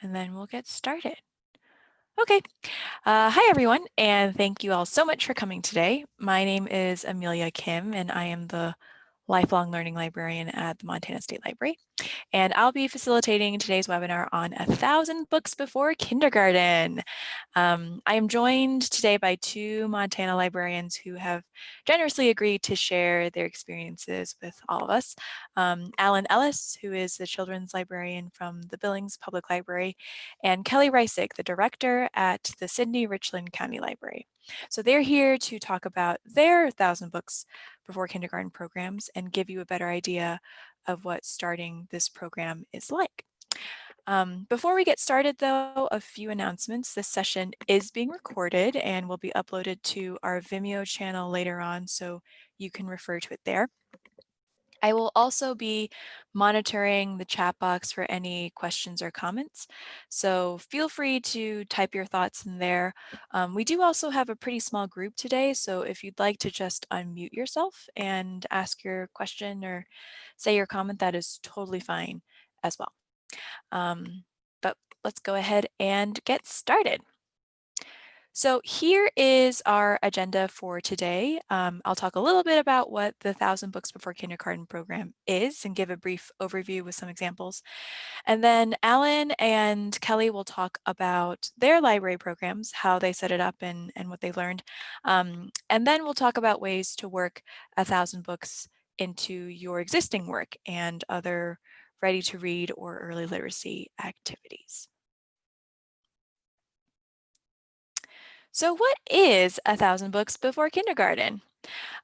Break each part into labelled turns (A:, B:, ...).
A: and then we'll get started. Okay. Hi, everyone, and thank you all so much for coming today. My name is Amelia Kim, and I am the Lifelong Learning Librarian at the Montana State Library. And I'll be facilitating today's webinar on 1,000 Books Before Kindergarten. I am joined today by two Montana librarians who have generously agreed to share their experiences with all of us. Alan Ellis, who is the children's librarian from the Billings Public Library, and Kelly Reisig, the director at the Sidney Richland County Library. So they're here to talk about their 1,000 Books Before Kindergarten programs and give you a better idea of what starting this program is like. Before we get started though, a few announcements. This session is being recorded and will be uploaded to our Vimeo channel later on, so you can refer to it there. I will also be monitoring the chat box for any questions or comments, so feel free to type your thoughts in there. We do also have a pretty small group today, so if you'd like to just unmute yourself and ask your question or say your comment, that is totally fine as well. But let's go ahead and get started. So here is our agenda for today. I'll talk a little bit about what the 1,000 Books Before Kindergarten program is and give a brief overview with some examples. And then Alan and Kelly will talk about their library programs, how they set it up and what they learned. And then we'll talk about ways to work 1,000 books into your existing work and other ready to read or early literacy activities. So what is 1,000 Books Before Kindergarten?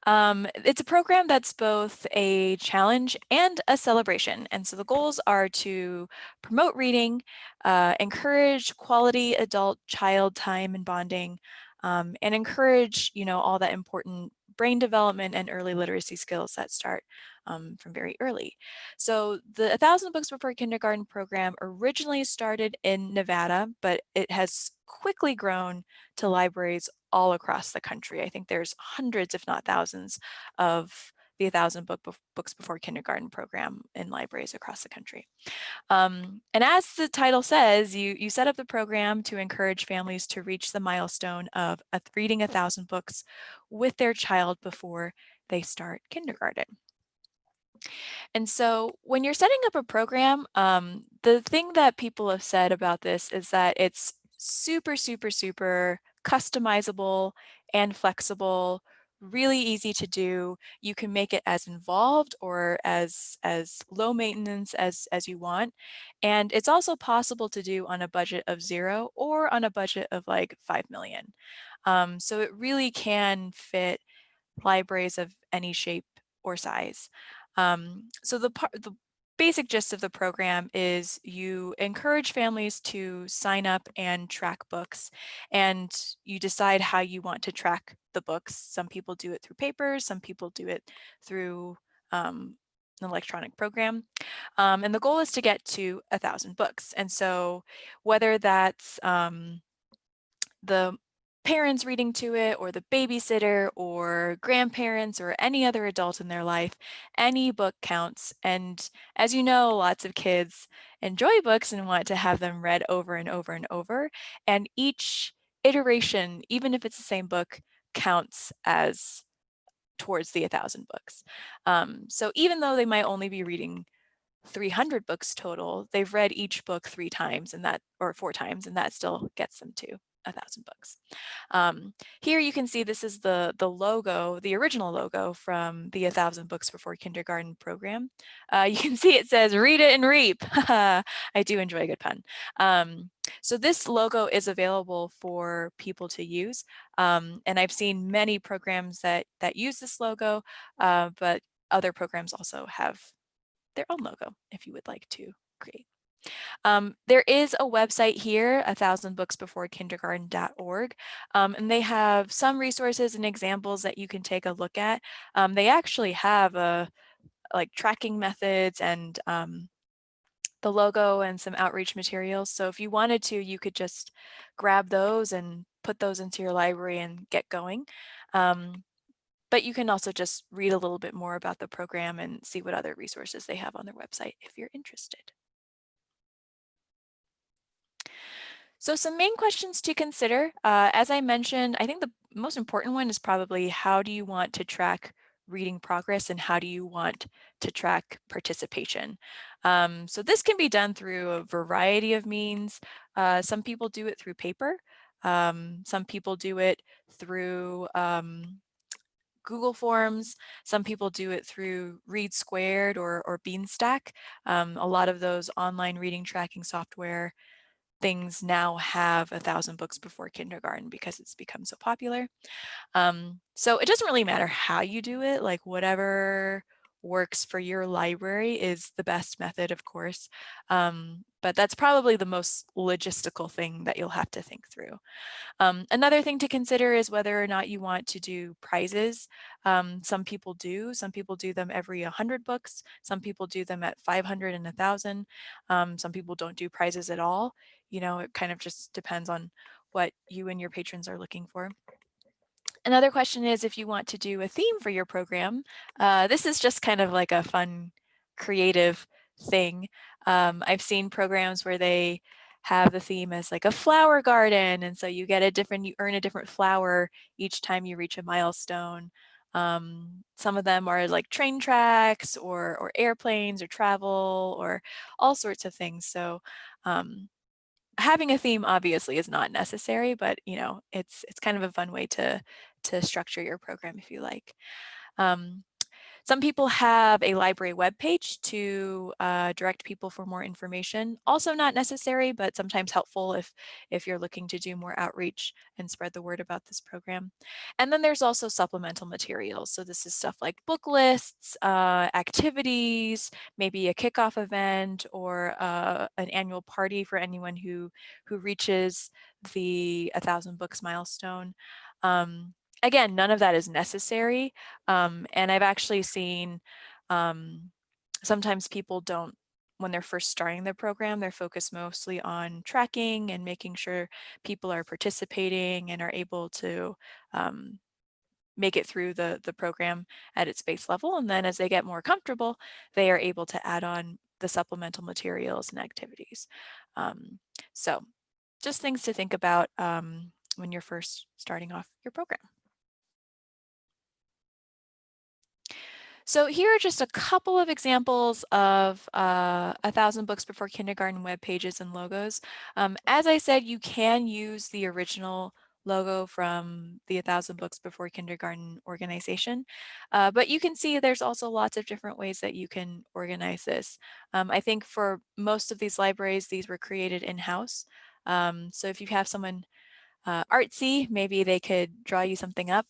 A: It's a program that's both a challenge and a celebration. And so the goals are to promote reading, encourage quality adult-child time and bonding, and encourage, all that important brain development and early literacy skills that start from very early. So the 1,000 Books Before Kindergarten program originally started in Nevada, but it has quickly grown to libraries all across the country. I think there's hundreds, if not thousands, of the 1,000 Books Before Kindergarten program in libraries across the country. And as the title says, you set up the program to encourage families to reach the milestone of reading 1,000 books with their child before they start kindergarten. And so when you're setting up a program, the thing that people have said about this is that it's super, super, super customizable and flexible, really easy to do. You can make it as involved or as low maintenance as you want. And it's also possible to do on a budget of 0 or on a budget of like 5 million. So it really can fit libraries of any shape or size. So the basic gist of the program is you encourage families to sign up and track books, and you decide how you want to track the books. Some people do it through papers, some people do it through an electronic program. And the goal is to get to 1,000 books. And so whether that's the parents reading to it or the babysitter or grandparents or any other adult in their life, any book counts. And as you know, lots of kids enjoy books and want to have them read over and over and over. And each iteration, even if it's the same book, counts as towards the 1,000 books. So even though they might only be reading 300 books total, they've read each book 3 times or 4 times, and that still gets them to 1,000 books. Here you can see this is the logo, the original logo from the 1,000 Books Before Kindergarten program. You can see it says "Read it and reap." I do enjoy a good pun. So this logo is available for people to use, and I've seen many programs that use this logo, but other programs also have their own logo if you would like to create. There is a website here, 1000booksbeforekindergarten.org, and they have some resources and examples that you can take a look at. They actually have like tracking methods and the logo and some outreach materials. So if you wanted to, you could just grab those and put those into your library and get going. But you can also just read a little bit more about the program and see what other resources they have on their website if you're interested. So some main questions to consider, as I mentioned, I think the most important one is probably how do you want to track reading progress and how do you want to track participation? So this can be done through a variety of means. Some people do it through paper. Some people do it through Google Forms. Some people do it through Read Squared or Beanstack. A lot of those online reading tracking software things now have 1,000 books before kindergarten because it's become so popular. So it doesn't really matter how you do it, like whatever works for your library is the best method, of course. But that's probably the most logistical thing that you'll have to think through. Another thing to consider is whether or not you want to do prizes. Some people do. Some people do them every 100 books. Some people do them at 500 and 1,000. Some people don't do prizes at all. You know, it kind of just depends on what you and your patrons are looking for. Another question is if you want to do a theme for your program. This is just kind of like a fun, creative thing. I've seen programs where they have the theme as like a flower garden, and so you earn a different flower each time you reach a milestone. Some of them are like train tracks or airplanes or travel or all sorts of things. So having a theme obviously is not necessary, but you know, it's kind of a fun way to structure your program if you like. Um, some people have a library webpage to direct people for more information. Also not necessary, but sometimes helpful if you're looking to do more outreach and spread the word about this program. And then there's also supplemental materials. So this is stuff like book lists, activities, maybe a kickoff event or an annual party for anyone who reaches the 1,000 books milestone. Again, none of that is necessary. And I've actually seen sometimes people don't, when they're first starting their program, they're focused mostly on tracking and making sure people are participating and are able to make it through the program at its base level. And then as they get more comfortable, they are able to add on the supplemental materials and activities. So just things to think about when you're first starting off your program. So here are just a couple of examples of 1,000 books before kindergarten web pages and logos. As I said, you can use the original logo from the 1,000 books before kindergarten organization, but you can see there's also lots of different ways that you can organize this. I think for most of these libraries, these were created in-house. So if you have someone artsy, maybe they could draw you something up.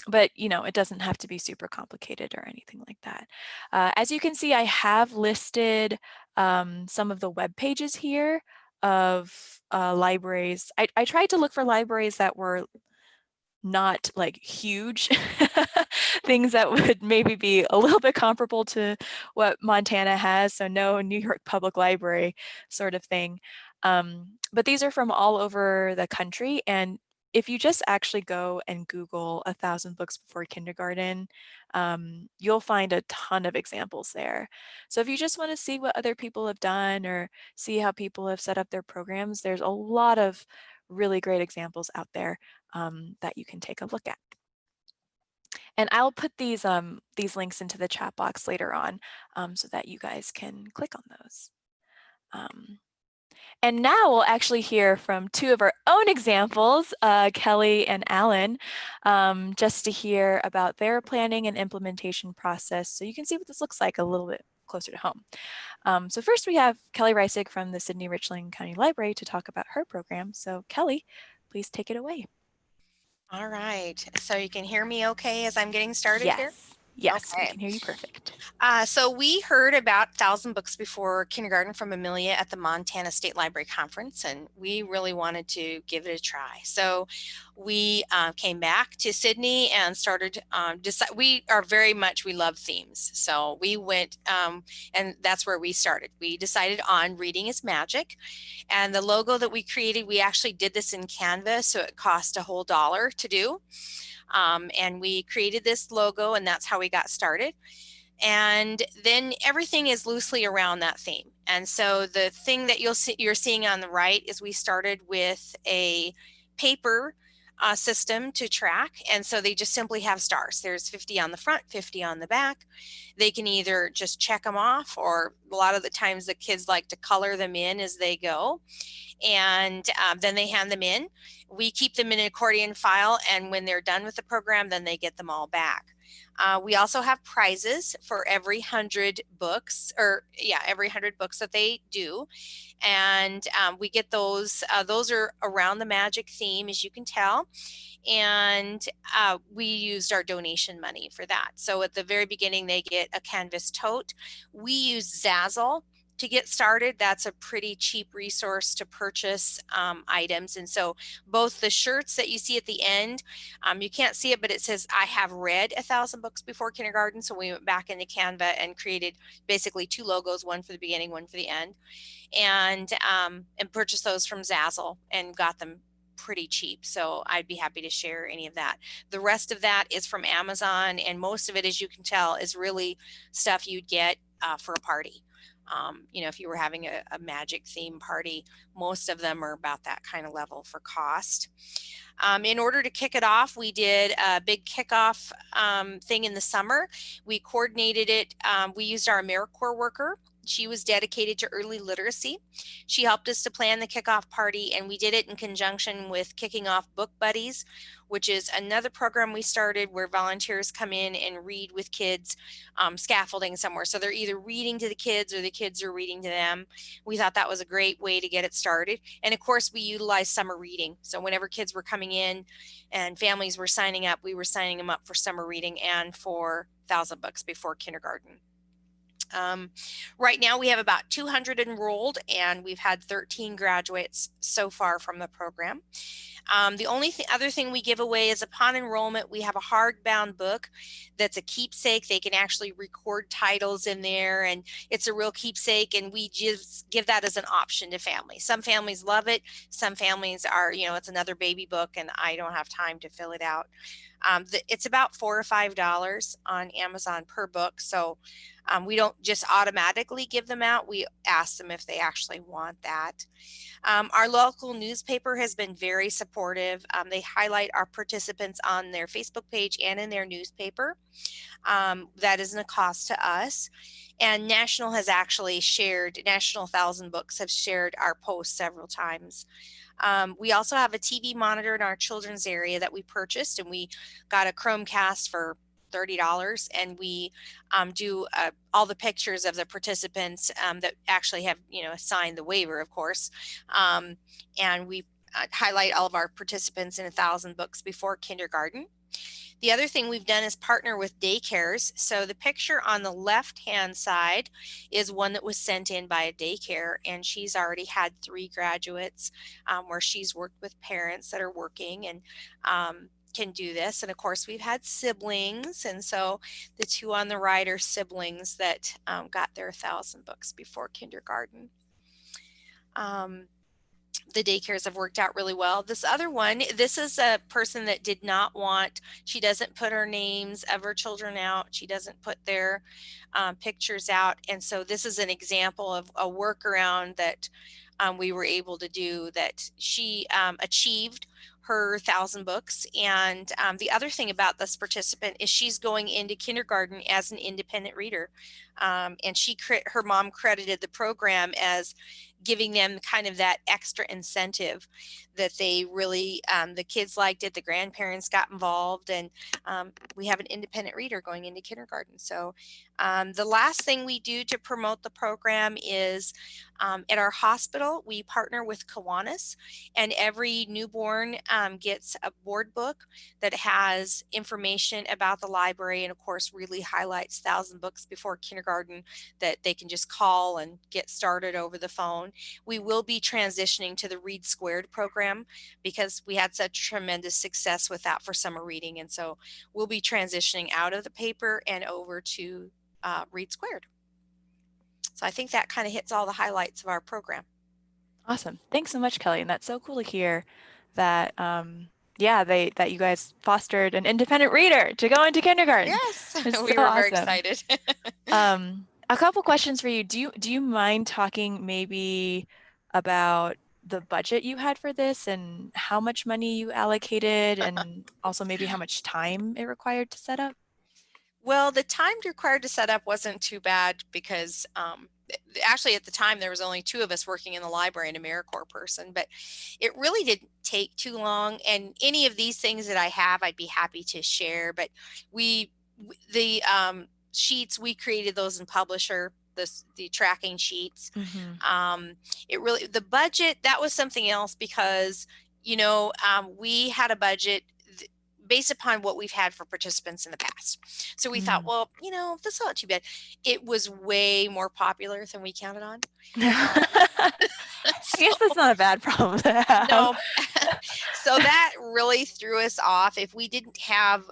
A: But you know, it doesn't have to be super complicated or anything like that. As you can see, I have listed some of the web pages here of libraries. I tried to look for libraries that were not like huge things that would maybe be a little bit comparable to what Montana has. So no New York Public Library sort of thing. But these are from all over the country. And if you just actually go and Google 1,000 books before kindergarten, you'll find a ton of examples there. So if you just want to see what other people have done or see how people have set up their programs, there's a lot of really great examples out there that you can take a look at. And I'll put these links into the chat box later on so that you guys can click on those. And now we'll actually hear from two of our own examples, Kelly and Alan, just to hear about their planning and implementation process so you can see what this looks like a little bit closer to home. So first we have Kelly Reisig from the Sydney Richland County Library to talk about her program. So Kelly, please take it away.
B: All right, so you can hear me okay as I'm getting started here?
A: Yes, we
B: Okay.
A: can hear you perfect.
B: So we heard about 1,000 books before kindergarten from Amelia at the Montana State Library Conference, and we really wanted to give it a try. So we came back to Sydney and started, we love themes. So we went, and that's where we started. We decided on Reading is Magic. And the logo that we created, we actually did this in Canva, so it cost a whole $1 to do. And we created this logo, and that's how we got started. And then everything is loosely around that theme. And so the thing that you're seeing on the right is we started with a paper system to track. And so they just simply have stars. There's 50 on the front, 50 on the back. They can either just check them off, or a lot of the times the kids like to color them in as they go. And then they hand them in. We keep them in an accordion file, and when they're done with the program, then they get them all back. We also have prizes for every 100 books, or yeah, every 100 books that they do. And we get those. Those are around the magic theme, as you can tell. And we used our donation money for that. So at the very beginning, they get a canvas tote. We use Zazzle to get started. That's a pretty cheap resource to purchase items. And so both the shirts that you see at the end, you can't see it, but it says, I have read 1,000 books before kindergarten. So we went back into Canva and created basically two logos, one for the beginning, one for the end, and purchased those from Zazzle and got them pretty cheap. So I'd be happy to share any of that. The rest of that is from Amazon, and most of it, as you can tell, is really stuff you'd get for a party. You know, if you were having a magic theme party, most of them are about that kind of level for cost. In order to kick it off, we did a big kickoff thing in the summer. We coordinated it. We used our AmeriCorps worker. She was dedicated to early literacy. She helped us to plan the kickoff party, and we did it in conjunction with Kicking Off Book Buddies, which is another program we started where volunteers come in and read with kids, scaffolding somewhere. So they're either reading to the kids or the kids are reading to them. We thought that was a great way to get it started. And of course, we utilize summer reading. So whenever kids were coming in and families were signing up, we were signing them up for summer reading and for 1,000 Books Before Kindergarten. Right now we have about 200 enrolled, and we've had 13 graduates so far from the program. The only other thing we give away is upon enrollment, we have a hardbound book that's a keepsake. They can actually record titles in there, and it's a real keepsake, and we just give that as an option to families. Some families love it. Some families are, you know, it's another baby book and I don't have time to fill it out. It's about $4 or $5 on Amazon per book. So we don't just automatically give them out. We ask them if they actually want that. Our local newspaper has been very supportive. They highlight our participants on their Facebook page and in their newspaper. That isn't a cost to us. And National has actually shared, National 1,000 Books have shared our posts several times. We also have a TV monitor in our children's area that we purchased, and we got a Chromecast for $30, and we do all the pictures of the participants that actually have, you know, signed the waiver, of course, and we highlight all of our participants in 1,000 Books Before Kindergarten. The other thing we've done is partner with daycares. So the picture on the left-hand side is one that was sent in by a daycare, and she's already had 3 graduates where she's worked with parents that are working and can do this. And of course, we've had siblings, and so the 2 on the right are siblings that got their 1,000 Books Before Kindergarten. The daycares have worked out really well. This other one, this is a person that did not want, she doesn't put her names of her children out. She doesn't put their pictures out. And so this is an example of a workaround that we were able to do, that she achieved her 1,000 books. And the other thing about this participant is she's going into kindergarten as an independent reader. And her mom credited the program as giving them kind of that extra incentive that they really, the kids liked it, the grandparents got involved, and we have an independent reader going into kindergarten. So the last thing we do to promote the program is at our hospital, we partner with Kiwanis, and every newborn gets a board book that has information about the library, and of course really highlights 1,000 Books Before Kindergarten that they can just call and get started over the phone. We will be transitioning to the Read Squared program because we had such tremendous success with that for summer reading, and so we'll be transitioning out of the paper and over to Read Squared. So I think that kind of hits all the highlights of our program.
A: Awesome. Thanks so much, Kelly. And that's so cool to hear that yeah, that you guys fostered an independent reader to go into kindergarten.
B: Yes,
A: It's so
B: we were very
A: awesome.
B: excited.
A: A couple questions for you. Do you mind talking maybe about the budget you had for this and how much money you allocated and also maybe how much time it required to set up?
B: Well, the time required to set up wasn't too bad because actually at the time there was only two of us working in the library and a AmeriCorps person, but it really didn't take too long. And any of these things that I have, I'd be happy to share. But the sheets, we created those in Publisher, the tracking sheets.
A: Mm-hmm.
B: Um, it really, the budget, that was something else because, we had a budget based upon what we've had for participants in the past. So we thought,
A: Mm.
B: well, that's not too bad. It was way more popular than we counted on. Um,
A: I
B: so
A: guess that's not a bad problem to have.
B: no, so that really threw us off. If we didn't have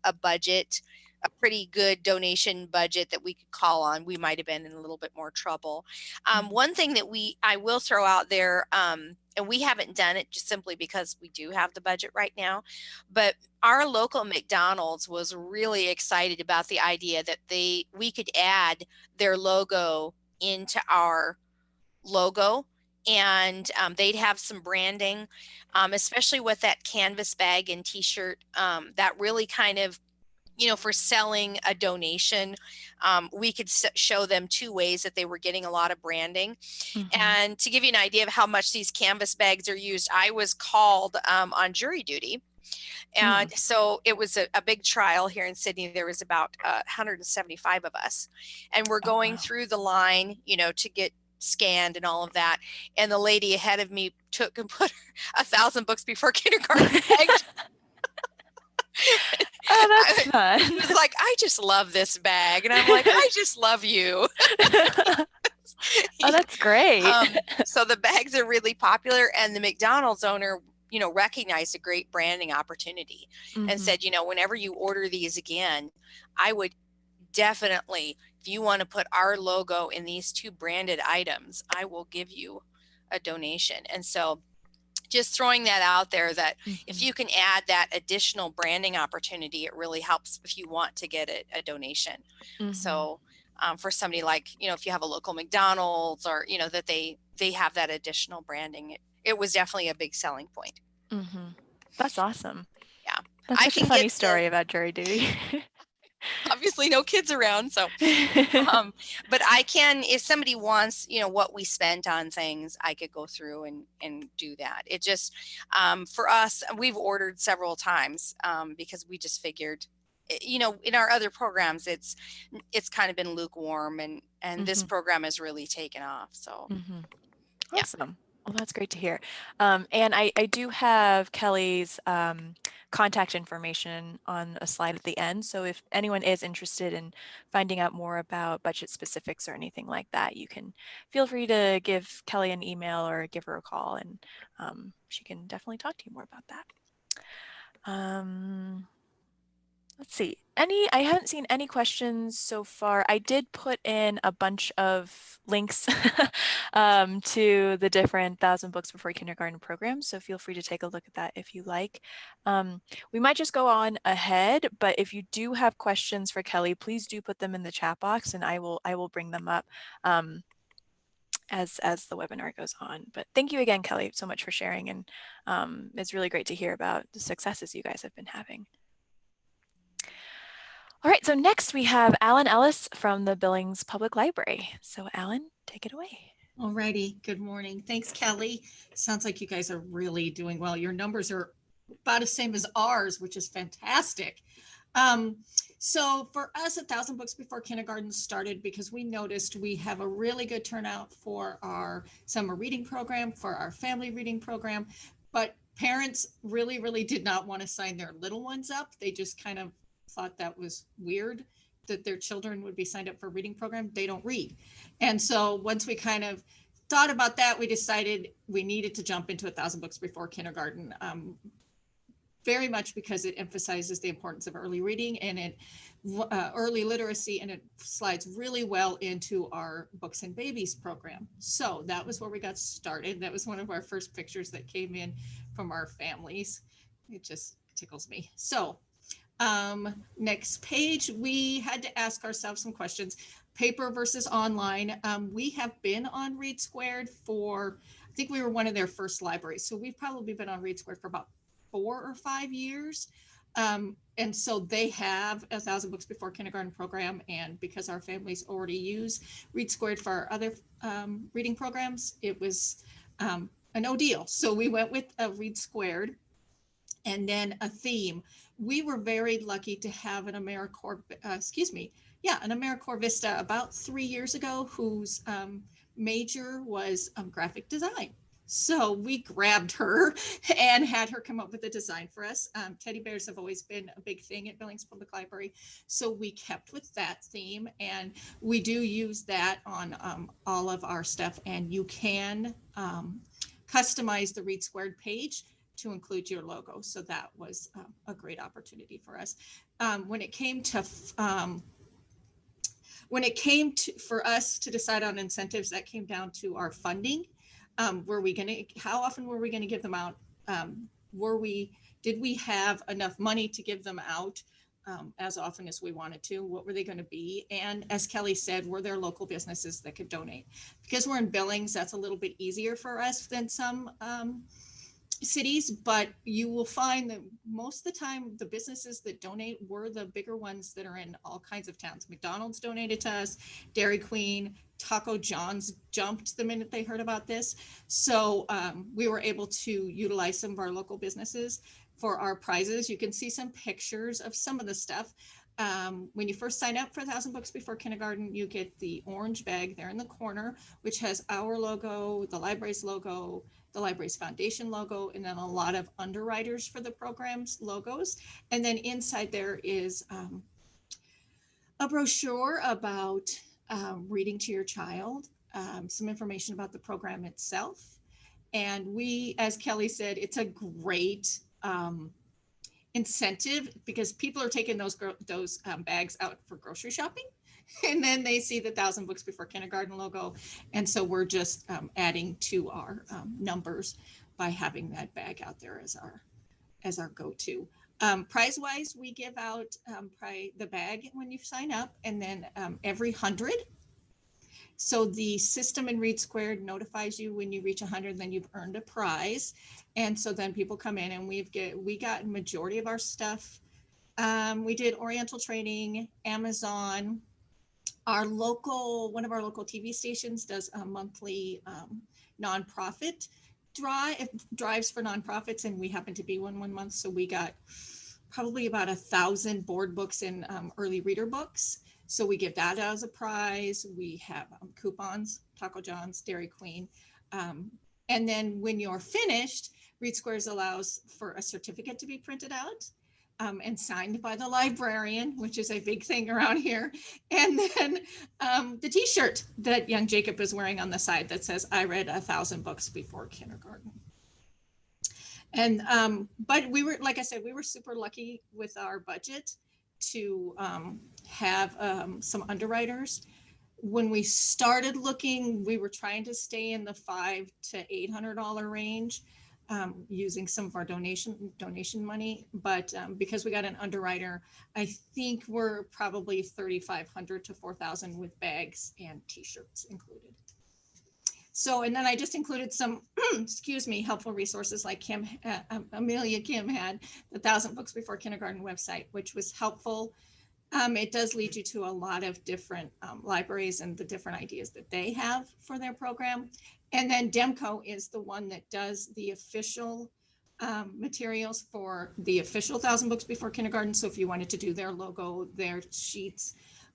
B: a budget, a pretty good donation budget that we could call on, we might have been in a little bit more trouble.
A: Mhm.
B: One thing that I will throw out there, and we haven't done it just simply because we do have the budget right now, but our local McDonald's was really excited about the idea that we could add their logo into our logo, and they'd have some branding, especially with that canvas bag and t-shirt, that really kind of, for selling a donation, we could show them two ways that they were getting a lot of branding.
A: Mhm.
B: And to give you an idea of how much these canvas bags are used, I was called on jury duty. And
A: Mm.
B: so it was a big trial here in Sydney. There was about 175 of us, and we're
A: Oh,
B: going
A: wow.
B: through the line, to get scanned and all of that. And the lady ahead of me took and put 1,000 books before kindergarten bag.
A: Oh, that's
B: She
A: fun.
B: was like, I just love this bag. And I'm like, I just love you.
A: Oh, that's great.
B: So the bags are really popular, and the McDonald's owner, recognized a great branding opportunity and
A: Mhm.
B: said, whenever you order these again, I would definitely, if you want to put our logo in these two branded items, I will give you a donation. And so just throwing that out there, that if
A: Mhm.
B: you can add that additional branding opportunity, it really helps if you want to get a donation.
A: Mhm.
B: So for somebody like, if you have a local McDonald's, or, that they have that additional branding, it was definitely a big selling point.
A: Mhm. That's awesome.
B: Yeah.
A: That's
B: I
A: such a
B: can get
A: funny
B: the,
A: story about jury duty.
B: obviously no kids around. So, but I can, if somebody wants, what we spent on things, I could go through and do that. It just, for us, we've ordered several times, because we just figured, in our other programs, it's kind of been lukewarm, and this
A: Mhm.
B: program has really taken off. So
A: Mhm.
B: yeah.
A: Awesome. Well, that's great to hear. And I do have Kelly's contact information on a slide at the end. So if anyone is interested in finding out more about budget specifics or anything like that, you can feel free to give Kelly an email or give her a call, and she can definitely talk to you more about that. Um, Let's see. I haven't seen any questions so far. I did put in a bunch of links to the different Thousand Books Before Kindergarten programs, so feel free to take a look at that if you like. We might just go on ahead, but if you do have questions for Kelly, please do put them in the chat box, and I will bring them up as the webinar goes on. But thank you again, Kelly, so much for sharing, and it's really great to hear about the successes you guys have been having. All right, so next we have Alan Ellis from the Billings Public Library. So Alan, take it away.
C: Alrighty, good morning. Thanks, Kelly. Sounds like you guys are really doing well. Your numbers are about the same as ours, which is fantastic. So for us, 1,000 Books Before Kindergarten started because we noticed we have a really good turnout for our summer reading program, for our family reading program, but parents really did not want to sign their little ones up. They just kind of thought that was weird that their children would be signed up for a reading program. They don't read. And so once we kind of thought about that, we decided we needed to jump into 1,000 Books Before Kindergarten, very much because it emphasizes the importance of early reading and early literacy, and it slides really well into our Books and Babies program. So that was where we got started. That was one of our first pictures that came in from our families. it just tickles me. So next page, we had to ask ourselves some questions. Paper versus online. We have been on Read Squared for, I think we were one of their first libraries. So we've probably been on Read Squared for about 4 or 5 years. And so they have 1,000 Books Before Kindergarten program. And because our families already use Read Squared for our other reading programs, it was a no deal. So we went with Read Squared. And then a theme. We were very lucky to have an AmeriCorps, an AmeriCorps Vista about 3 years ago, whose major was graphic design. So we grabbed her and had her come up with a design for us. Teddy bears have always been a big thing at Billings Public Library. So we kept with that theme, and we do use that on all of our stuff. And you can customize the Read Squared page to include your logo. So that was a great opportunity for us. When it came to for us to decide on incentives, that came down to our funding. How often were we going to give them out? Did we have enough money to give them out as often as we wanted to? What were they going to be? And as Kelly said, were there local businesses that could donate? Because we're in Billings, that's a little bit easier for us than some cities, but you will find that most of the time the businesses that donate were the bigger ones that are in all kinds of towns. McDonald's donated to us, Dairy Queen, Taco John's jumped the minute they heard about this. So we were able to utilize some of our local businesses for our prizes. You can see some pictures of some of the stuff. When you first sign up for 1,000 Books Before Kindergarten, you get the orange bag there in the corner, which has our logo, the library's logo, the library's foundation logo, and then a lot of underwriters for the program's logos. And then inside there is a brochure about reading to your child, some information about the program itself. And we, as Kelly said, it's a great incentive because people are taking those bags out for grocery shopping. And then they see the 1,000 Books Before Kindergarten logo. And so we're just adding to our numbers by having that bag out there as our go-to. Prize-wise, we give out the bag when you sign up, and then every 100. So the system in Read Squared notifies you when you reach 100, then you've earned a prize. And so then people come in, and we got majority of our stuff. We did Oriental Trading, Amazon. One of our local TV stations does a monthly nonprofit drives for nonprofits, and we happen to be one month. So we got probably about 1,000 board books and early reader books. So we give that as a prize. We have coupons, Taco John's, Dairy Queen. And then when you're finished, Read Squares allows for a certificate to be printed out and signed by the librarian, which is a big thing around here. And then the t-shirt that young Jacob is wearing on the side that says, I read 1,000 books before kindergarten. And, but we were, like I said, we were super lucky with our budget to have some underwriters. When we started looking, we were trying to stay in the $500 to $800 range. Using some of our donation money, but because we got an underwriter, I think we're probably $3,500 to $4,000 with bags and t-shirts included. So, and then I just included some, helpful resources like Amelia Kim had the 1,000 Books Before Kindergarten website, which was helpful. It does lead you to a lot of different libraries and the different ideas that they have for their program. And then Demco is the one that does the official materials for the official 1,000 Books Before Kindergarten. So if you wanted to do their logo, their sheets,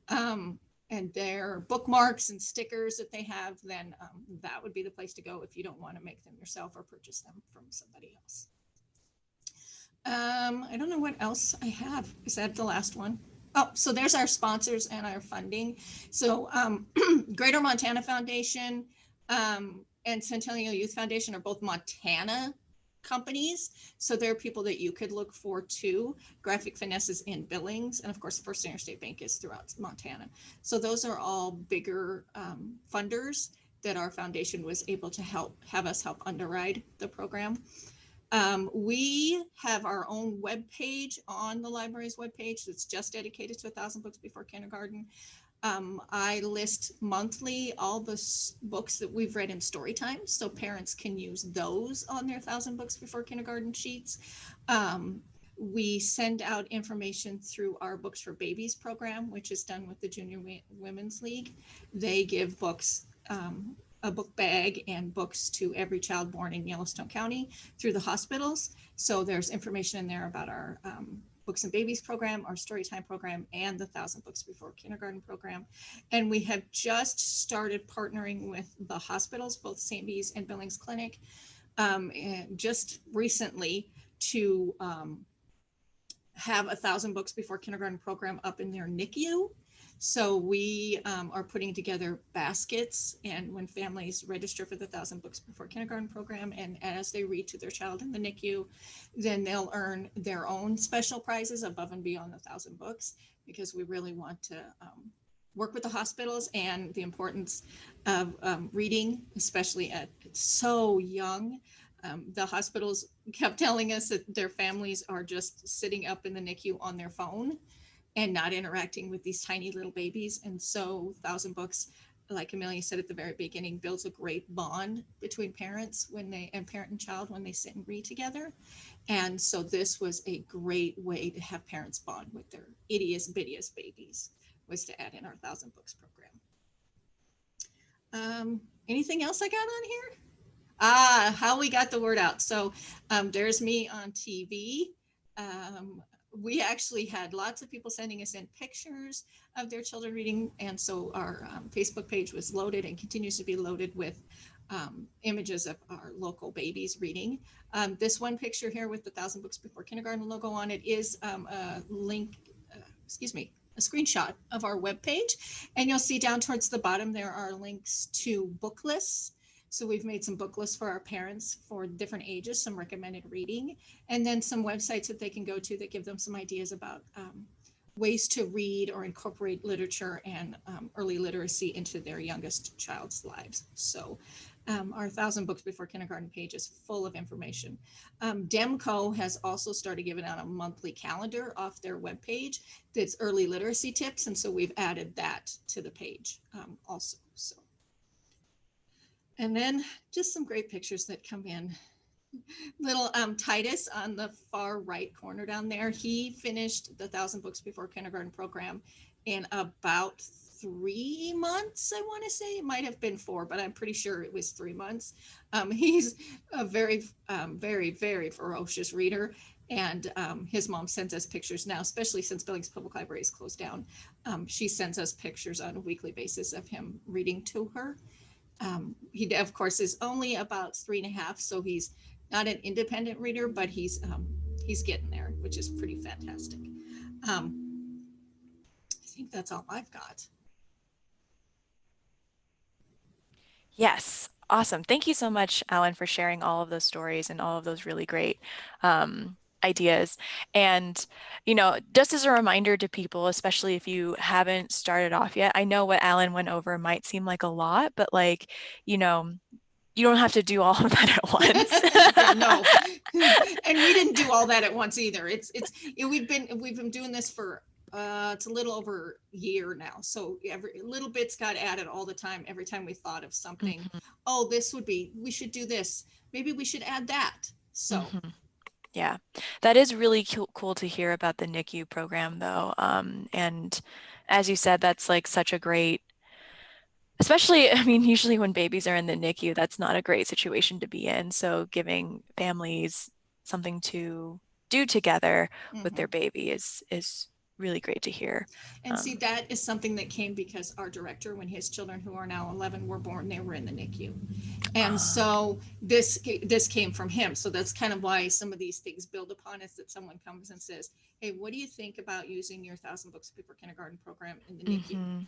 C: and their bookmarks and stickers that they have, then that would be the place to go if you don't want to make them yourself or purchase them from somebody else. I don't know what else I have. Is that the last one? Oh, so there's our sponsors and our funding. So Greater Montana Foundation and Centennial Youth Foundation are both Montana companies. So there are people that you could look for too. Graphic Finesse is in Billings. And of course, First Interstate Bank is throughout Montana. So those are all bigger funders that our foundation was able to have us help underwrite the program. We have our own web page on the library's webpage that's just dedicated to 1,000 Books Before Kindergarten. I list monthly all the books that we've read in story time, so parents can use those on their 1,000 Books Before Kindergarten sheets. We send out information through our Books for Babies program, which is done with the Junior Women's League. They give books, a book bag and books to every child born in Yellowstone County through the hospitals. So there's information in there about our Books and Babies program, our Storytime program, and the 1,000 Books Before Kindergarten program. And we have just started partnering with the hospitals, both St. Bees and Billings Clinic, and just recently to have 1,000 Books Before Kindergarten program up in their NICU. So we are putting together baskets, and when families register for the 1,000 Books Before Kindergarten program, and as they read to their child in the NICU, then they'll earn their own special prizes above and beyond the 1,000 books, because we really want to work with the hospitals and the importance of reading, especially at so young. The hospitals kept telling us that their families are just sitting up in the NICU on their phone and not interacting with these tiny little babies. And so 1,000 Books, like Amelia said at the very beginning, builds a great bond between parents and parent and child when they sit and read together. And so this was a great way to have parents bond with their ittiest bittiest babies, was to add in our 1,000 Books program. Anything else I got on here? How we got the word out. So there's me on TV. We actually had lots of people sending us in pictures of their children reading. And so our Facebook page was loaded and continues to be loaded with images of our local babies reading. This one picture here with the 1,000 Books Before Kindergarten logo on it is a screenshot of our webpage. And you'll see down towards the bottom, there are links to book lists. So we've made some book lists for our parents for different ages, some recommended reading, and then some websites that they can go to that give them some ideas about ways to read or incorporate literature and early literacy into their youngest child's lives. So our 1,000 Books Before Kindergarten page is full of information. Demco has also started giving out a monthly calendar off their webpage that's early literacy tips. And so we've added that to the page also. So. And then just some great pictures that come in. Little Titus on the far right corner down there, he finished the 1,000 Books Before Kindergarten program in about 3 months, I want to say. It might have been 4, but I'm pretty sure it was 3 months. He's a very, very ferocious reader. And his mom sends us pictures now, especially since Billings Public Library is closed down. She sends us pictures on a weekly basis of him reading to her. He, of course, is only about 3.5, so he's not an independent reader, but he's getting there, which is pretty fantastic. I think that's all I've got.
A: Yes, awesome. Thank you so much, Alan, for sharing all of those stories and all of those really great ideas. And, just as a reminder to people, especially if you haven't started off yet, I know what Alan went over might seem like a lot, but you don't have to do all of that at once.
C: No, and we didn't do all that at once either. We've been doing this for it's a little over a year now. So every little bits got added all the time. Every time we thought of something, oh, we should do this. Maybe we should add that. So.
A: Yeah, that is really cool to hear about the NICU program though. And as you said, that's like such a great, especially, usually when babies are in the NICU, that's not a great situation to be in. So giving families something to do together with their baby is really great to hear.
C: And see, that is something that came because our director, when his children, who are now 11, were born, they were in the NICU. And so this came from him. So that's kind of why some of these things build upon is that someone comes and says, hey, what do you think about using your 1,000 Books Before Kindergarten program in the NICU?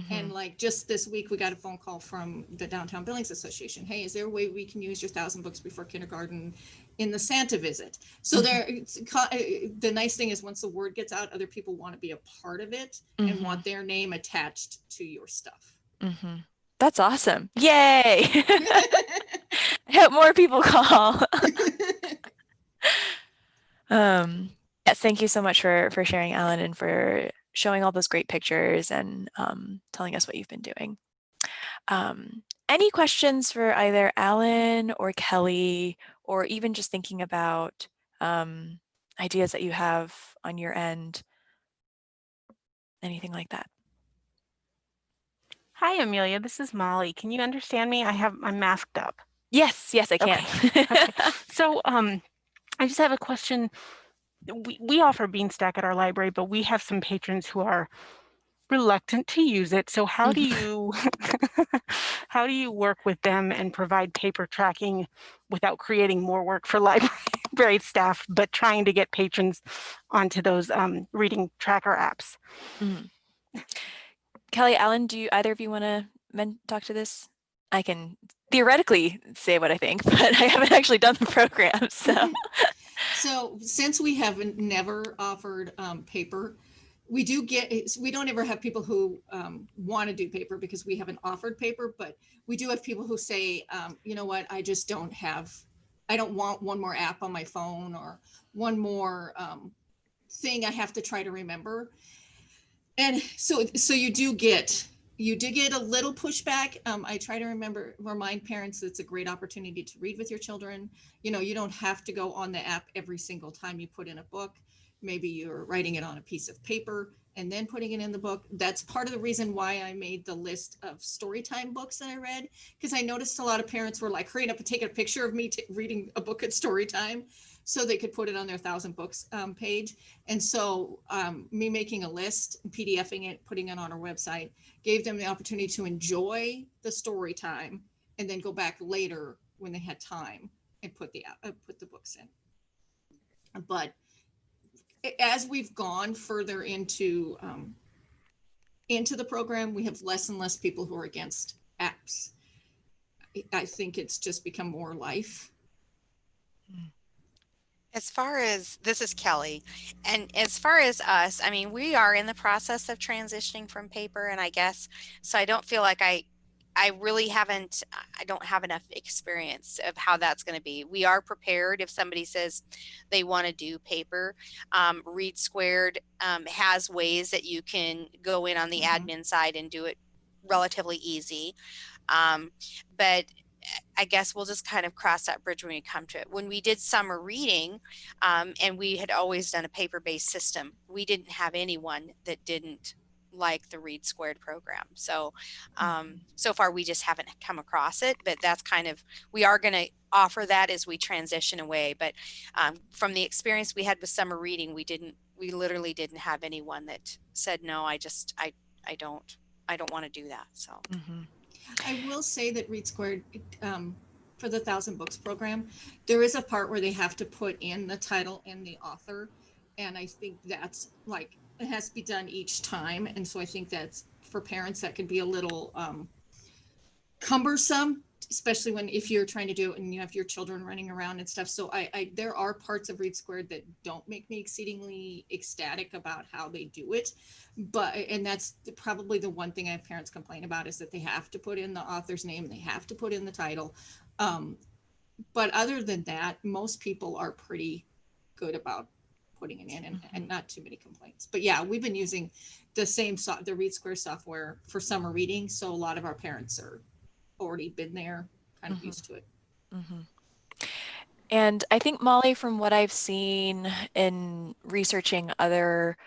C: And like just this week, we got a phone call from the Downtown Billings Association. Hey, is there a way we can use your 1,000 Books Before Kindergarten in the Santa visit? So the nice thing is once the word gets out, other people want to be a part of it and want their name attached to your stuff.
A: That's awesome. Yay. I hope more people call. Yes, thank you so much for sharing, Alan, and for showing all those great pictures and telling us what you've been doing. Any questions for either Alan or Kelly, or even just thinking about ideas that you have on your end, anything like that?
D: Hi, Amelia. This is Molly. Can you understand me? I'm masked up.
A: Yes, yes, I can.
D: Okay. Okay. So, I just have a question. We offer Beanstack at our library, but we have some patrons who are reluctant to use it. So how do you how do you work with them and provide paper tracking without creating more work for library staff, but trying to get patrons onto those reading tracker apps?
A: Mhm. Kelly, Alan, do either of you want to talk to this? I can theoretically say what I think, but I haven't actually done the program, so.
C: So since we haven't never offered paper, we don't ever have people who want to do paper because we haven't offered paper, but we do have people who say, you know what, I don't want one more app on my phone or one more thing I have to try to remember. And so you do get a little pushback. I try to remind parents that it's a great opportunity to read with your children. You don't have to go on the app every single time you put in a book. Maybe you're writing it on a piece of paper and then putting it in the book. That's part of the reason why I made the list of story time books that I read, because I noticed a lot of parents were like hurrying up and taking a picture of me reading a book at story time so they could put it on their 1,000 books page. And so me making a list, PDFing it, putting it on our website, gave them the opportunity to enjoy the story time and then go back later when they had time and put the books in. But as we've gone further into the program, we have less and less people who are against apps. I think it's just become more life.
B: As far as, this is Kelly, and as far as us, I mean, we are in the process of transitioning from paper, and I guess, so I don't feel like I really haven't, I don't have enough experience of how that's going to be. We are prepared if somebody says they want to do paper. Read Squared has ways that you can go in on the admin side and do it relatively easy. But I guess we'll just kind of cross that bridge when we come to it. When we did summer reading, and we had always done a paper-based system, we didn't have anyone that didn't like the Read Squared program. So so far we just haven't come across it, but that's kind of, we are going to offer that as we transition away. But from the experience we had with summer reading, we literally didn't have anyone that said, no, I don't want to do that. So.
C: I will say that Read Squared, for the 1,000 Books program, there is a part where they have to put in the title and the author. And I think that's like, it has to be done each time. And so I think that's, for parents, that could be a little cumbersome, especially if you're trying to do it and you have your children running around and stuff. So there are parts of Read Squared that don't make me exceedingly ecstatic about how they do it. And that's probably the one thing I have parents complain about, is that they have to put in the author's name, they have to put in the title. But other than that, most people are pretty good about putting it in, and not too many complaints. But yeah, we've been using the Read Square software for summer reading. So a lot of our parents are already been there, kind of used to it.
A: And I think, Molly, from what I've seen in researching other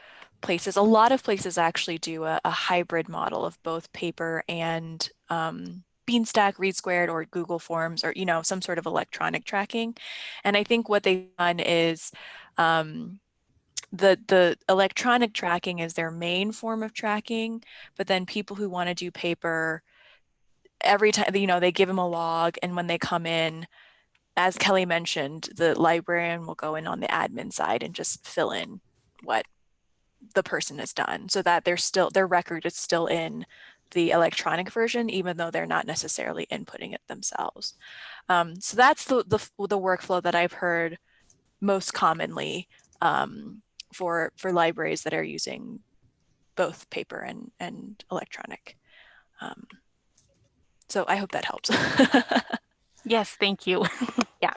A: places, a lot of places actually do a hybrid model of both paper and Beanstack, Read Squared, or Google Forms, or some sort of electronic tracking. And I think what they've done is the electronic tracking is their main form of tracking, but then people who want to do paper, every time, they give them a log, and when they come in, as Kelly mentioned, the librarian will go in on the admin side and just fill in what the person has done, so that their record is still in the electronic version, even though they're not necessarily inputting it themselves. So that's the workflow that I've heard most commonly for libraries that are using both paper and electronic. So I hope that helps.
D: Yes, thank you.
A: Yeah.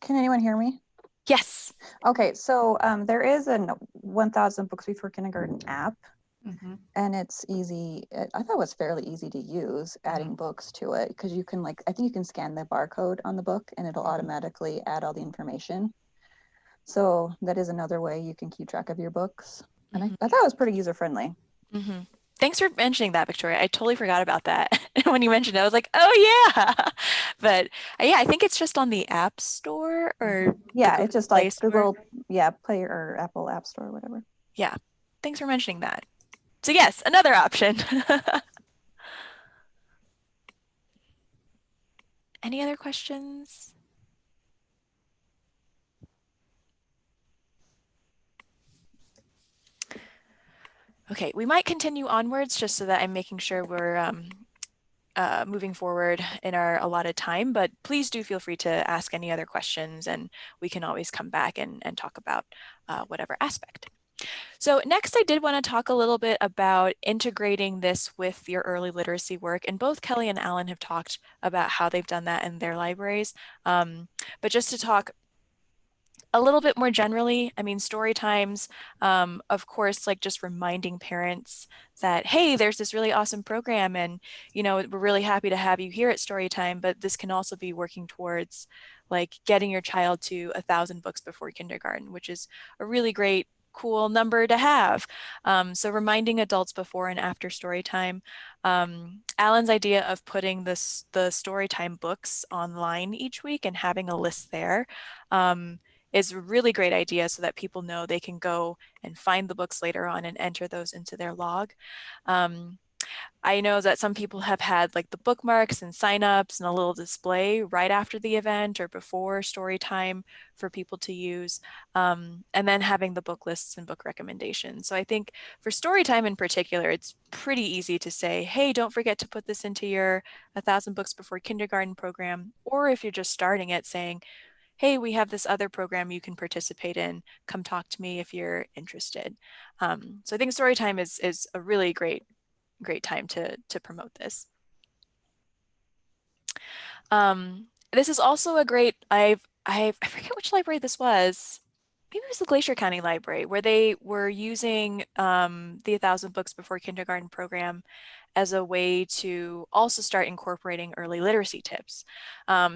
E: Can anyone hear me?
A: Yes.
E: Okay, so there is a 1000 Books Before Kindergarten app, and it's easy. I thought it was fairly easy to use, adding books to it, because you can I think you can scan the barcode on the book and it'll automatically add all the information. So that is another way you can keep track of your books. And I thought it was pretty user friendly.
A: Thanks for mentioning that, Victoria. I totally forgot about that. When you mentioned it, I was like, oh yeah. But yeah, I think it's just on the App Store or
E: Yeah,
A: the
E: it's just
A: Play
E: like
A: Store.
E: Google, Play or Apple App Store or whatever.
A: Yeah, thanks for mentioning that. So yes, another option. Any other questions? Okay, we might continue onwards just so that I'm making sure we're moving forward in our allotted time, but please do feel free to ask any other questions and we can always come back and talk about whatever aspect. So next, I did want to talk a little bit about integrating this with your early literacy work, and both Kelly and Alan have talked about how they've done that in their libraries. But just to talk a little bit more generally, I mean, story times, of course, like just reminding parents that, hey, there's this really awesome program and, you know, we're really happy to have you here at Storytime, but this can also be working towards like getting your child to 1,000 books before kindergarten, which is a really great, cool number to have. So reminding adults before and after story time. Alan's idea of putting the Storytime books online each week and having a list there is a really great idea so that people know they can go and find the books later on and enter those into their log. I know that some people have had like the bookmarks and signups and a little display right after the event or before story time for people to use, and then having the book lists and book recommendations. So I think for story time in particular, it's pretty easy to say, hey, don't forget to put this into your 1,000 Books Before Kindergarten program. Or if you're just starting it, saying, hey, we have this other program you can participate in. Come talk to me if you're interested. So I think Storytime is a really great time to promote this. This is also a great, I forget which library this was. Maybe it was the Glacier County Library where they were using the 1,000 Books Before Kindergarten program as a way to also start incorporating early literacy tips.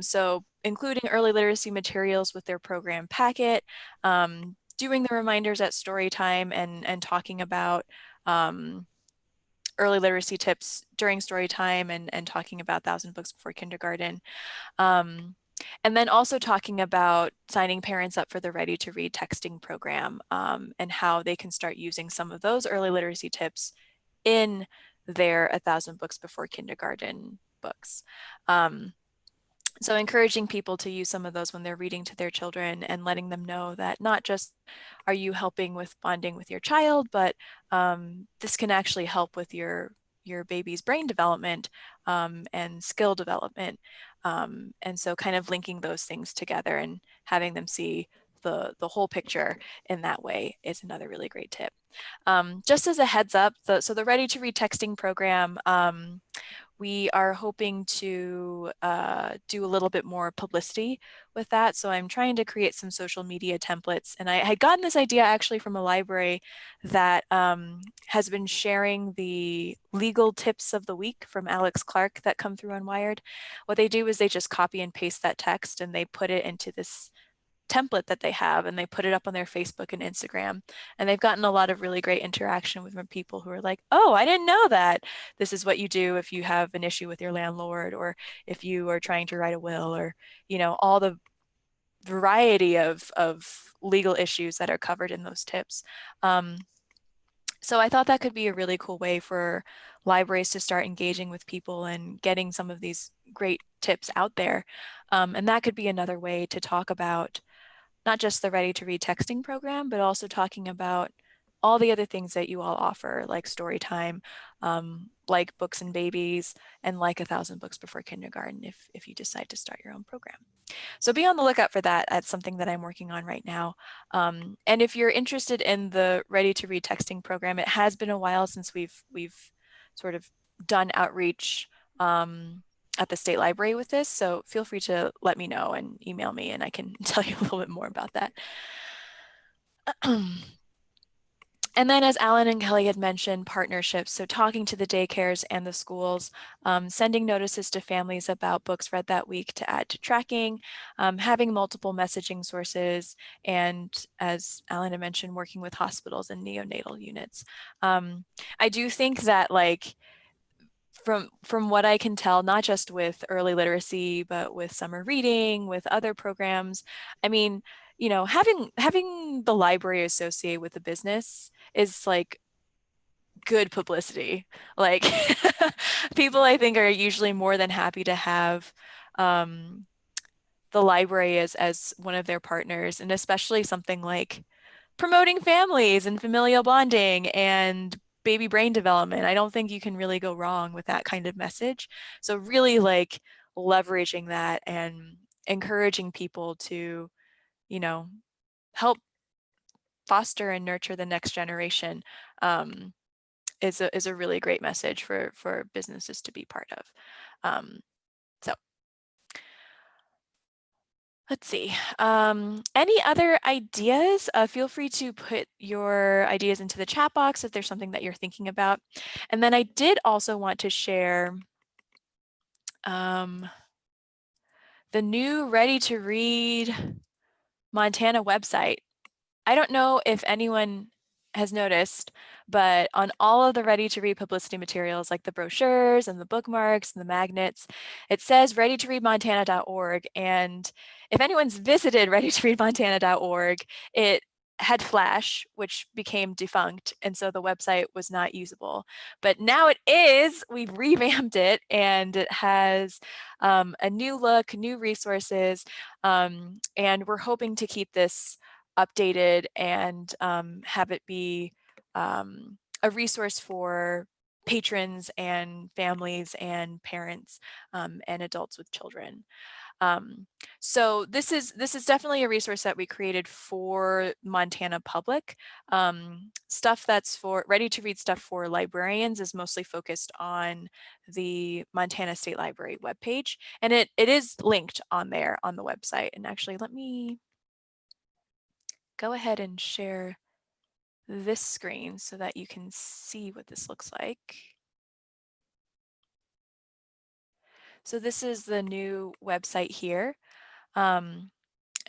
A: So including early literacy materials with their program packet, doing the reminders at story time and talking about early literacy tips during story time and talking about 1,000 Books Before Kindergarten. And then also talking about signing parents up for the Ready to Read texting program and how they can start using some of those early literacy tips in their 1,000 Books Before Kindergarten books. So encouraging people to use some of those when they're reading to their children and letting them know that not just are you helping with bonding with your child, but this can actually help with your baby's brain development and skill development. And so kind of linking those things together and having them see the whole picture in that way is another really great tip. Just as a heads up, so the Ready to Read texting program, we are hoping to do a little bit more publicity with that. So I'm trying to create some social media templates. And I had gotten this idea actually from a library that has been sharing the legal tips of the week from Alex Clark that come through on Wired. What they do is they just copy and paste that text and they put it into this template that they have and they put it up on their Facebook and Instagram. And they've gotten a lot of really great interaction with people who are like, oh, I didn't know that this is what you do if you have an issue with your landlord or if you are trying to write a will or, you know, all the variety of legal issues that are covered in those tips. So I thought that could be a really cool way for libraries to start engaging with people and getting some of these great tips out there. And that could be another way to talk about not just the Ready to Read texting program, but also talking about all the other things that you all offer, like Storytime, like Books and Babies, and like 1,000 Books Before Kindergarten if you decide to start your own program. So be on the lookout for that. That's something that I'm working on right now. And if you're interested in the Ready to Read texting program, it has been a while since we've sort of done outreach at the state library with this. So feel free to let me know and email me and I can tell you a little bit more about that. And then as Alan and Kelly had mentioned, partnerships, so talking to the daycares and the schools, sending notices to families about books read that week to add to tracking, having multiple messaging sources, and as Alan had mentioned, working with hospitals and neonatal units. I do think that like, from what I can tell, not just with early literacy, but with summer reading, with other programs, I mean, you know, having the library associate with a business is like good publicity. Like people I think are usually more than happy to have the library as one of their partners, and especially something like promoting families and familial bonding and baby brain development. I don't think you can really go wrong with that kind of message. So really like leveraging that and encouraging people to, you know, help foster and nurture the next generation is a really great message for businesses to be part of. So let's see. Any other ideas? Feel free to put your ideas into the chat box if there's something that you're thinking about. And then I did also want to share the new Ready to Read Montana website. I don't know if anyone has noticed, but on all of the Ready to Read publicity materials, like the brochures and the bookmarks and the magnets, it says readytoreadmontana.org. And if anyone's visited readytoreadmontana.org, it had Flash, which became defunct, and so the website was not usable. But now it is. We've revamped it, and it has a new look, new resources, and we're hoping to keep this updated and have it be a resource for patrons and families and parents and adults with children. So this is definitely a resource that we created for Montana public. Stuff that's for ready to read stuff for librarians is mostly focused on the Montana State Library webpage, and it is linked on there on the website. And actually, let me go ahead and share this screen so that you can see what this looks like. So this is the new website here. And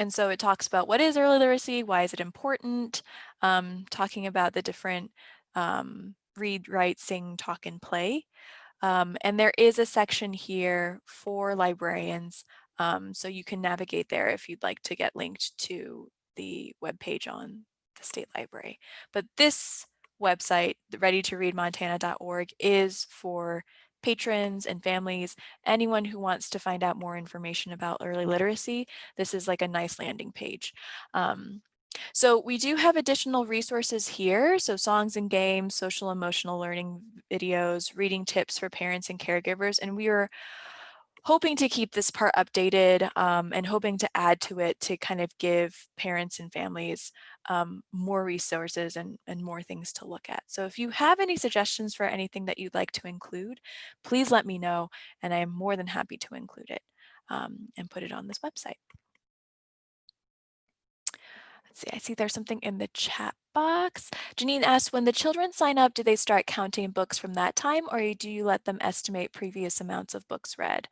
A: so it talks about what is early literacy, why is it important, talking about the different read, write, sing, talk, and play. And there is a section here for librarians, so you can navigate there if you'd like to get linked to the webpage on the state library. But this website, the readytoreadmontana.org, is for patrons and families, anyone who wants to find out more information about early literacy. This is like a nice landing page. So we do have additional resources here. So songs and games, social emotional learning videos, reading tips for parents and caregivers. And we are hoping to keep this part updated and hoping to add to it to kind of give parents and families more resources and more things to look at. So if you have any suggestions for anything that you'd like to include, please let me know, and I am more than happy to include it and put it on this website. Let's see, I see there's something in the chat box. Janine asked, when the children sign up, do they start counting books from that time, or do you let them estimate previous amounts of books read?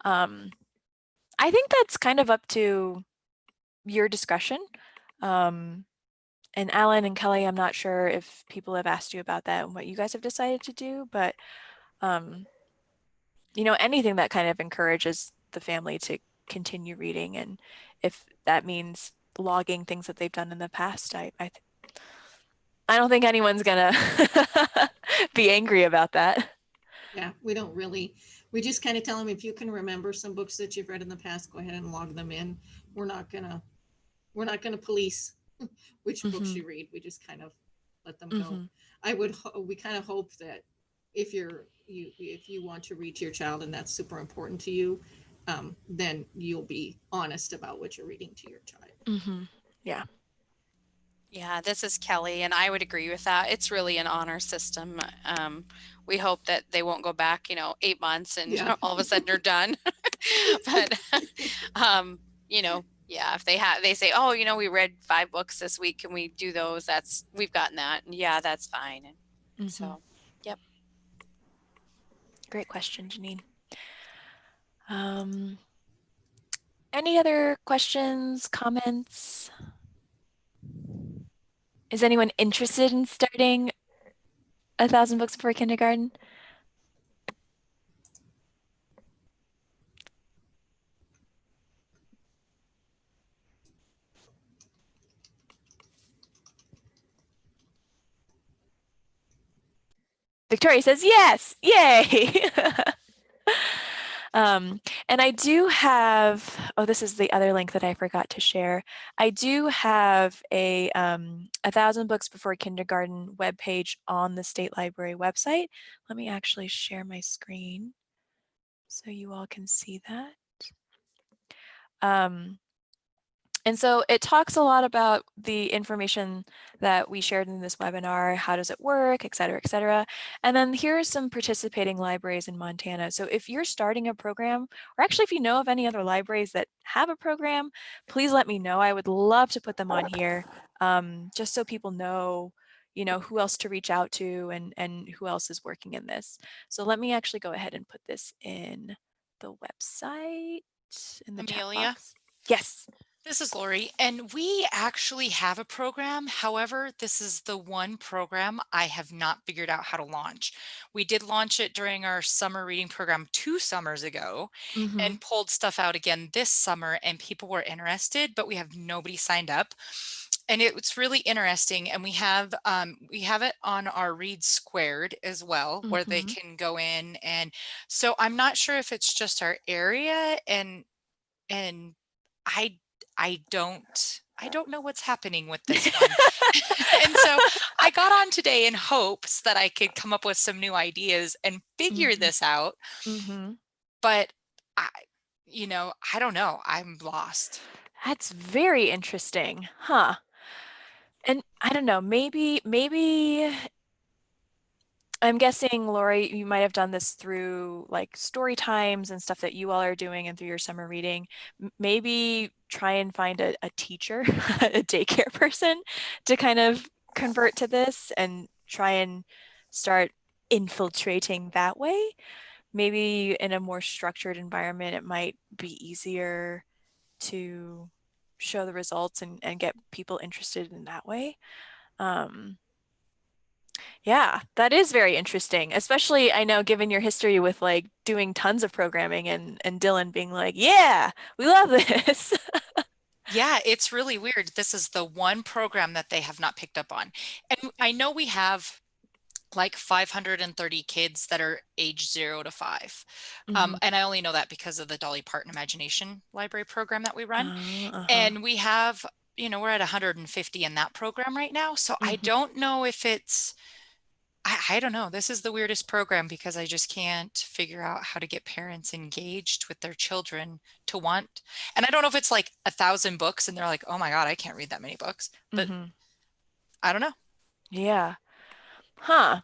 A: I think that's kind of up to your discretion. And Alan and Kelly, I'm not sure if people have asked you about that and what you guys have decided to do, but you know, anything that kind of encourages the family to continue reading, and if that means logging things that they've done in the past, I don't think anyone's gonna be angry about that.
C: Yeah, we don't really, we just kind of tell them, if you can remember some books that you've read in the past, go ahead and log them in. We're not gonna police which books you read. We just kind of let them go. We kind of hope that if you want to read to your child and that's super important to you, then you'll be honest about what you're reading to your child.
A: Yeah.
B: Yeah, this is Kelly, and I would agree with that. It's really an honor system. We hope that they won't go back, 8 months and
C: Yeah.
B: all of a sudden they're done. But, yeah, if they say, oh, we read 5 books this week, can we do those? We've gotten that. And yeah, that's fine. And so, yep.
A: Great question, Janine. Any other questions, comments? Is anyone interested in starting 1,000 Books Before Kindergarten? Victoria says yes, yay! And I do have, oh, this is the other link that I forgot to share. I do have a 1,000 Books Before Kindergarten webpage on the State Library website. Let me actually share my screen so you all can see that. And so it talks a lot about the information that we shared in this webinar, how does it work, et cetera, et cetera. And then here are some participating libraries in Montana. So if you're starting a program, or actually if you know of any other libraries that have a program, please let me know. I would love to put them on here, just so people know, who else to reach out to and who else is working in this. So let me actually go ahead and put this in the website, in the chat
F: Amelia?
A: box. Yes.
F: This is Lori, and we actually have a program. However, this is the one program I have not figured out how to launch. We did launch it during our summer reading program 2 summers ago and pulled stuff out again this summer, and people were interested, but we have nobody signed up. And it's really interesting, and we have it on our Read Squared as well, where they can go in, and so I'm not sure if it's just our area, and I don't know what's happening with this one. And so I got on today in hopes that I could come up with some new ideas and figure this out. But I don't know. I'm lost.
A: That's very interesting, huh? And I don't know, maybe I'm guessing, Lori, you might have done this through like story times and stuff that you all are doing and through your summer reading. Maybe try and find a teacher, a daycare person to kind of convert to this and try and start infiltrating that way. Maybe in a more structured environment, it might be easier to show the results and get people interested in that way. Yeah, that is very interesting, especially I know given your history with like doing tons of programming and Dylan being like, yeah, we love this.
F: Yeah, it's really weird. This is the one program that they have not picked up on. And I know we have like 530 kids that are age 0 to 5. And I only know that because of the Dolly Parton Imagination Library program that we run. And we have, we're at 150 in that program right now. So I don't know if it's, I don't know. This is the weirdest program because I just can't figure out how to get parents engaged with their children to want. And I don't know if it's like 1,000 books and they're like, oh my God, I can't read that many books. But I don't know.
A: Yeah. Huh.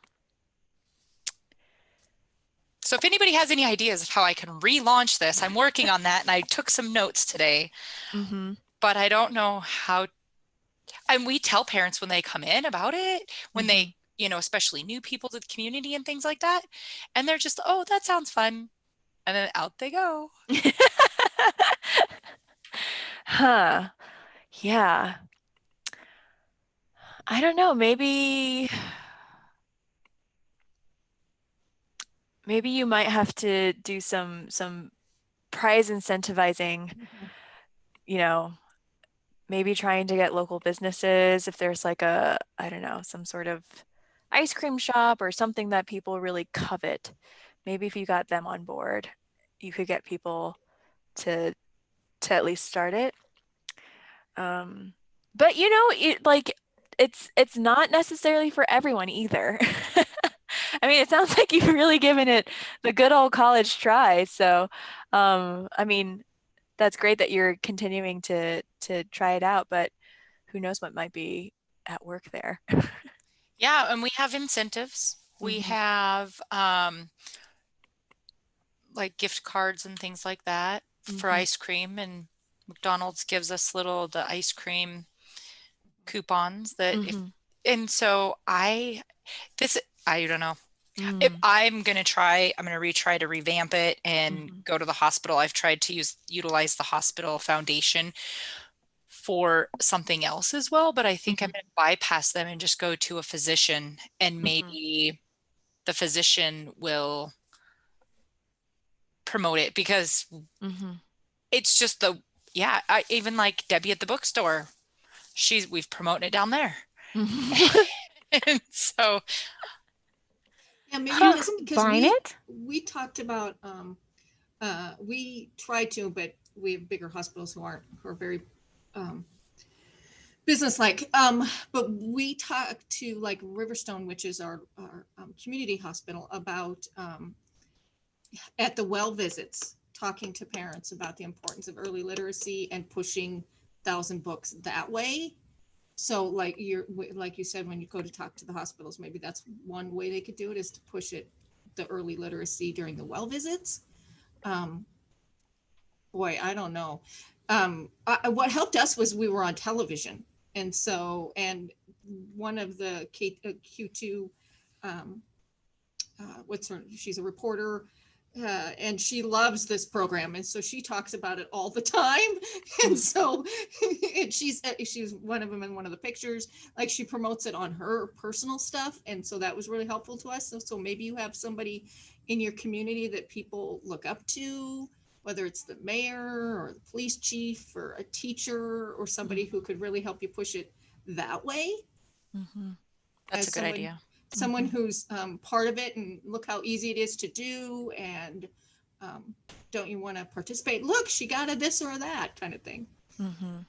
F: So if anybody has any ideas of how I can relaunch this, I'm working on that and I took some notes today, but I don't know how. And we tell parents when they come in about it, when they, especially new people to the community and things like that. And they're just, oh, that sounds fun. And then out they go.
A: Huh. Yeah. I don't know, maybe you might have to do some prize incentivizing, maybe trying to get local businesses if there's like I don't know, some sort of ice cream shop or something that people really covet. Maybe if you got them on board, you could get people to at least start it. But it's not necessarily for everyone either. I mean, it sounds like you've really given it the good old college try. So, I mean, that's great that you're continuing to try it out, but who knows what might be at work there.
F: Yeah, and we have incentives. We
A: Mhm.
F: have like gift cards and things like that for
A: Mhm.
F: ice cream, and McDonald's gives us the ice cream coupons that if
A: Mhm.
F: and so I don't know. If
A: Mm.
F: I'm gonna retry to revamp it and
A: Mhm.
F: go to the hospital. I've tried to utilize the hospital foundation for something else as well, but I think I'm
A: Mhm.
F: gonna bypass them and just go to a physician, and
A: Mhm.
F: maybe the physician will promote it, because
A: Mhm.
F: it's just even like Debbie at the bookstore, we've promoted it down there.
A: Mhm.
F: And so
C: Yeah, maybe
D: Can you
C: because
D: combine it?
C: we talked about we try to, but we have bigger hospitals who are very um, business-like. But we talked to like Riverstone, which is our community hospital, about at the well visits, talking to parents about the importance of early literacy and pushing 1,000 books that way. So like like you said, when you go to talk to the hospitals, maybe that's one way they could do it, is to push it, the early literacy during the well visits. Um, Boy, I don't know. What helped us was we were on television. And so, and one of the Q2, um, what's her, she's a reporter, and she loves this program, and so she talks about it all the time. And so and she's one of them in one of the pictures, like she promotes it on her personal stuff, and so that was really helpful to us. So maybe you have somebody in your community that people look up to, whether it's the mayor or the police chief or a teacher or somebody who could really help you push it that way,
A: Mhm.
F: that's a
C: as
F: good idea.
C: someone
A: Mhm.
C: who's part of it, and look how easy it is to do, and um, don't you want to participate, look, she got a this or that kind of thing.
A: Mhm.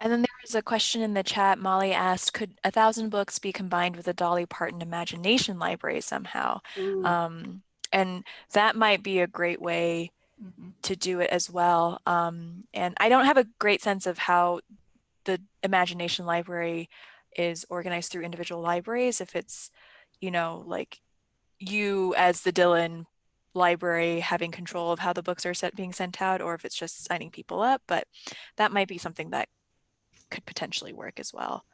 A: And then there was a question in the chat. Molly asked, could 1,000 books be combined with a Dolly Parton Imagination Library somehow?
C: Ooh.
A: Um, and that might be a great way
C: Mhm.
A: to do it as well. And I don't have a great sense of how the Imagination Library is organized through individual libraries, if it's, like you as the Dillon library having control of how the books are being sent out, or if it's just signing people up, but that might be something that could potentially work as well.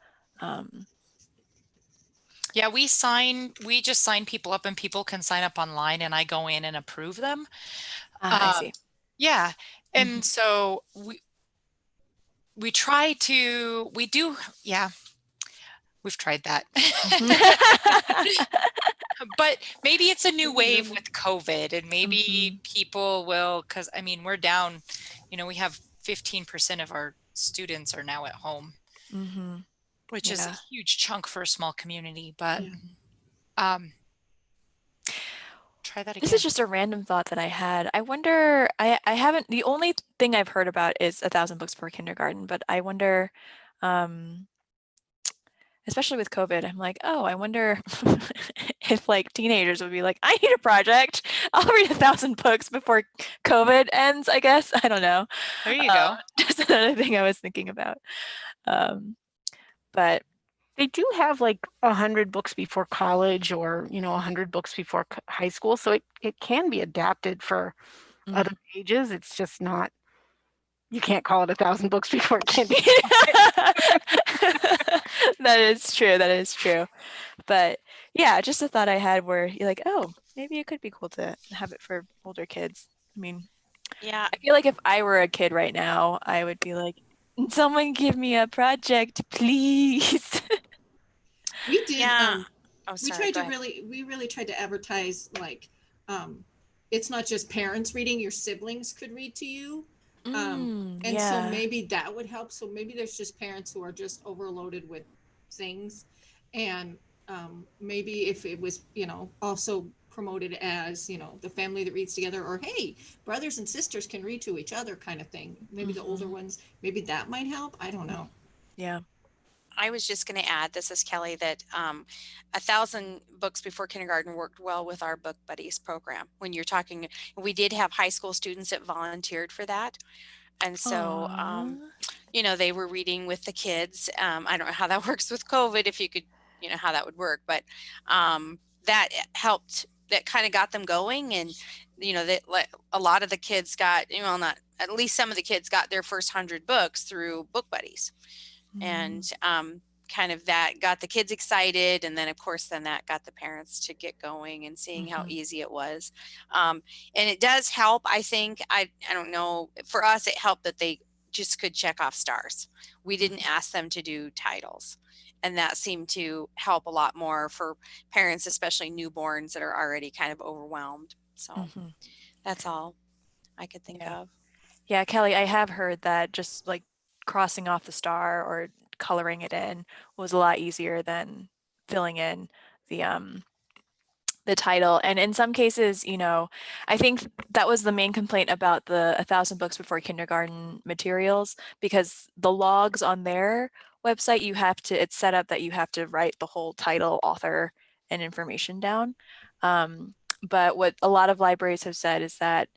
F: Yeah, we just sign people up, and people can sign up online, and I go in and approve them.
A: I see.
F: Yeah. And
A: Mhm.
F: so we try to, we do, yeah, we've tried that. But maybe it's a new wave with COVID, and maybe
A: Mhm.
F: people will, because I mean, we're down, we have 15% of our students are now at home,
A: Mhm.
F: which is a
A: Yeah.
F: huge chunk for a small community, but
C: Yeah.
F: um, try that
A: This is
F: again.
A: just a random thought that I had. I wonder, I haven't, the only thing I've heard about is 1,000 books for kindergarten, but I wonder, um, especially with COVID, I'm like, oh, I wonder if like teenagers would be like, I need a project. I'll read 1,000 books before COVID ends, I guess. I don't know.
F: There you go.
A: Just another thing I was thinking about. Um, but
D: They do have like 100 books before college, or 100 books before high school, so it can be adapted for other
A: mhm.
D: ages. It's just not. You can't call it 1,000 books before kindergarten.
A: That is true. That is true. But yeah, just a thought I had where you're like, oh, maybe it could be cool to have it for older kids. I mean,
B: Yeah,
A: I feel like if I were a kid right now, I would be like, someone give me a project, please.
C: We did
B: yeah. Oh,
C: we
B: sorry,
C: tried
B: go
C: to
B: ahead.
C: really tried to advertise, like, it's not just parents reading, your siblings could read to you. And so
A: Yeah.
C: maybe that would help. So maybe there's just parents who are just overloaded with things, and maybe if it was, also promoted as, the family that reads together, or hey, brothers and sisters can read to each other kind of thing. Maybe the older
A: Mhm.
C: ones, maybe that might help. I don't know.
A: Yeah.
B: I was just going to add, this is Kelly, that 1,000 books before kindergarten worked well with our Book Buddies program. When you're talking, we did have high school students that volunteered for that. And so,
A: Aw.
B: you know, they were reading with the kids. I don't know how that works with COVID, if you could, you know, how that would work, but that helped, that kind of got them going. And, you know, that a lot of the kids got, you know, not, at least some of the kids got their first 100 books through Book Buddies. And kind of that got the kids excited. And then of course, then that got the parents to get going and seeing how easy it was. And it does help. I think, I don't know, for us, it helped that they just could check off stars. We didn't ask them to do titles. And that seemed to help a lot more for parents, especially newborns that are already kind of overwhelmed. So that's all I could think of.
A: Yeah, Kelly, I have heard that just like crossing off the star or coloring it in was a lot easier than filling in the title. And in some cases, you know, I think that was the main complaint about the 1,000 Books Before Kindergarten materials, because the logs on their website, you have to, it's set up that you have to write the whole title, author, and information down. But what a lot of libraries have said is that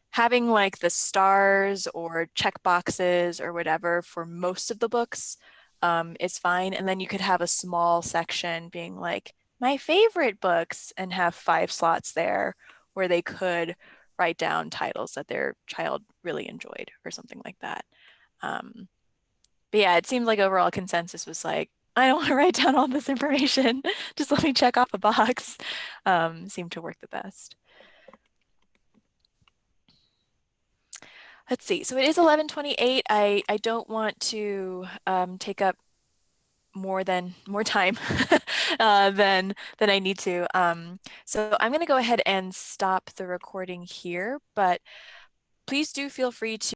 A: having like the stars or check boxes or whatever for most of the books is fine. And then you could have a small section being like, my favorite books, and have 5 slots there where they could write down titles that their child really enjoyed or something like that. But yeah, it seemed like overall consensus was like, I don't want to write down all this information. Just let me check off a box. Seemed to work the best. Let's see. So it is 11:28. I don't want to take up more time than I need to. So I'm going to go ahead and stop the recording here, but please do feel free to